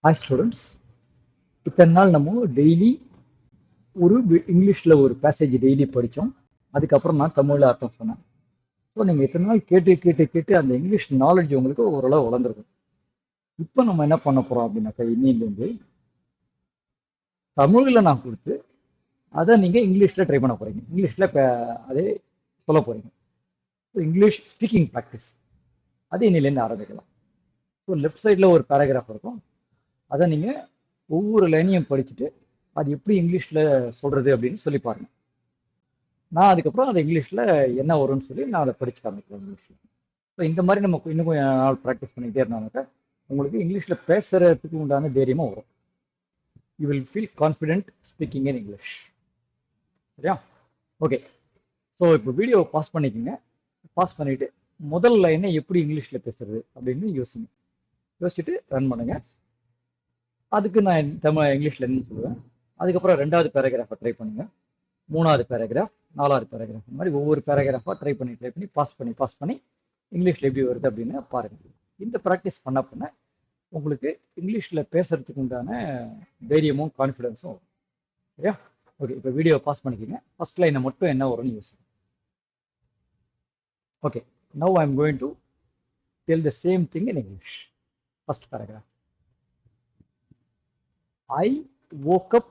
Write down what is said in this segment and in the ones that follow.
Hi students, இத்தனை நாள் நம்ம டெய்லி ஒரு இங்கிலீஷில் ஒரு பேசேஜ் டெய்லி படித்தோம். அதுக்கப்புறம் நான் தமிழில் அர்த்தம் சொன்னேன். ஸோ நீங்கள் இத்தனை நாள் கேட்டு அந்த இங்கிலீஷ் நாலேஜ் உங்களுக்கு ஓரளவு வளர்ந்துருக்கும். இப்போ நம்ம என்ன பண்ண போகிறோம் அப்படின்னாக்கா, இன்னிலேருந்து தமிழில் நான் கொடுத்து அதை நீங்கள் இங்கிலீஷில் ட்ரை பண்ண போகிறீங்க. இங்கிலீஷில் அதே சொல்ல போகிறீங்க. ஸோ இங்கிலீஷ் ஸ்பீக்கிங் ப்ராக்டிஸ் அது இன்னிலேருந்து ஆரம்பிக்கலாம். ஸோ லெஃப்ட் சைடில் ஒரு பேராகிராஃப் இருக்கும். அதை நீங்கள் ஒவ்வொரு லைனையும் படிச்சுட்டு அது எப்படி இங்கிலீஷில் சொல்கிறது அப்படின்னு சொல்லி பாருங்க. நான் அதுக்கப்புறம் அதை இங்கிலீஷில் என்ன வரும்னு சொல்லி நான் அதை படிச்சு காமிக்கிறேன் இங்கிலீஷில். ஸோ இந்த மாதிரி நம்ம இன்னும் கொஞ்சம் நாள் ப்ராக்டிஸ் பண்ணிக்கிட்டே இருந்தாங்கக்கா உங்களுக்கு இங்கிலீஷில் பேசுகிறதுக்கு உண்டான தைரியமாக வரும். You will feel confident speaking in English. சரியா? ஓகே. ஸோ இப்போ வீடியோவை பாஸ் பண்ணிக்கோங்க. பாஸ் பண்ணிவிட்டு முதல் லைனை எப்படி இங்கிலீஷில் பேசுறது அப்படின்னு யோசிச்சுட்டு ரன் பண்ணுங்க. அதுக்கு நான் இங்கிலீஷில் என்ன சொல்லுவேன். அதுக்கப்புறம் 2வது பேராகிராஃபை ட்ரை பண்ணுங்க. 3வது பேராகிராஃப், 4வது பேராகிராஃப், இந்த மாதிரி ஒவ்வொரு பேராகிராஃபாக ட்ரை பண்ணி பாஸ் பண்ணி இங்கிலீஷில் எப்படி வருது அப்படின்னு பாருங்கள். இந்த ப்ராக்டிஸ் பண்ண உங்களுக்கு இங்கிலீஷில் பேசுறதுக்கு உண்டான தைரியமும் கான்ஃபிடென்ஸும் வரும். சரியா? ஓகே. இப்போ வீடியோ பாஸ் பண்ணிக்கோங்க. ஃபர்ஸ்ட் லைனை மட்டும் என்ன வரும்னு யோசிங்க. Okay. Now I am going to tell the same thing in English. First paragraph. I woke up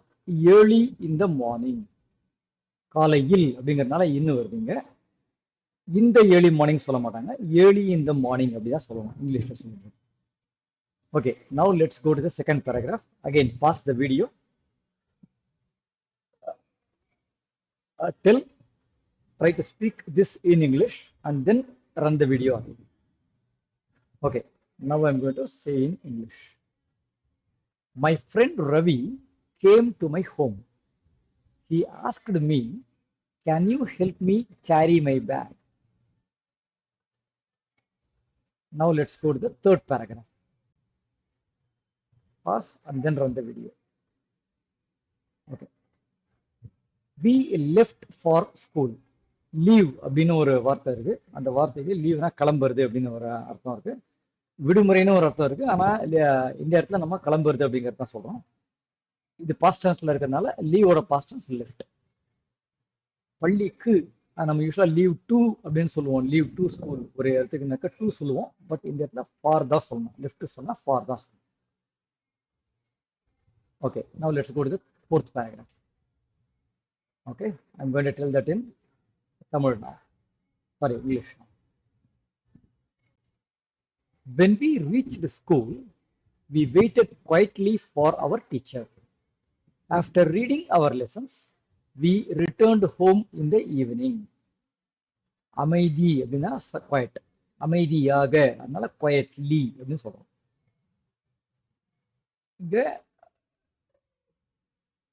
early in the morning. காலையில் அப்படிங்கிறதுனால இன்னும் வருதுங்க. இந்த ஏர்லி மார்னிங் சொல்ல மாட்டாங்க, ஏர்லி இன் த மார்னிங் அப்படிதான் சொல்லணும் இங்கிலீஷ்ல சொல்லுங்க. Okay. Now let's go to the second paragraph. Again pause the video. Try to speak this in English and then run the video again. Okay. Now I'm going to say in English. My friend Ravi came to my home. He asked me, can you help me carry my bag? Now let's go to the third paragraph. Pause and then run the video. Okay. We left for school. Leave அப்படின்னு ஒரு வார்த்தை இருக்கு. அந்த வார்த்தைக்கு லீவ்னா கிளம்புறது அப்படின்னு ஒரு அர்த்தம் இருக்கு. விடுமுறைன்னு ஒரு அர்த்தம் இருக்கு. ஆனா இந்த இடத்துல நம்ம கிளம்புறது அப்படிங்கிறது தான் சொல்றோம். இது பாஸ்ட் டென்ஸ்ல இருக்கிறதுனால லீவோட பாஸ்ட் டென்ஸ் லெஃப்ட். பள்ளிக்கு நம்ம யூஸ்வலா லீவ் டு அப்படின்னு சொல்லுவோம். லீவ் டு ஸ்கூல் ஒரு இடத்துக்குனாக்கா டூ சொல்லுவோம். பட் இந்த இடத்துல ஃபார் தான் சொல்லணும். லெஃப்ட் சொன்னா ஃபார் தான் சொல்லணும். Okay. Now let's go to the fourth paragraph. Okay. I am going to tell that in Tamil now. Sorry, English now. When we reached the school, we waited quietly for our teacher. After reading our lessons, we returned home in the evening. அமைதி அப்படின்னா quite, அமைதியாக, அதனால quietly அப்படின்னு சொல்றோம். இங்க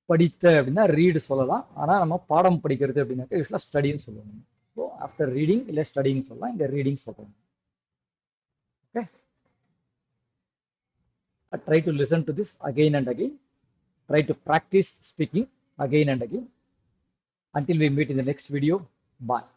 படித்த அப்படின்னா read சொல்லலாம். ஆனா நம்ம பாடம் படிக்கிறது அப்படின்னாக்கா யூஸ்வலா ஸ்டடின்னு சொல்லுவோம். ஸோ ஆஃப்டர் ரீடிங் இல்லை ஸ்டடின்னு சொல்லலாம். இங்க ரீடிங் சொல்றோம். Okay. Try to listen to this again and again. Try to practice speaking again and again. Until we meet in the next video. Bye.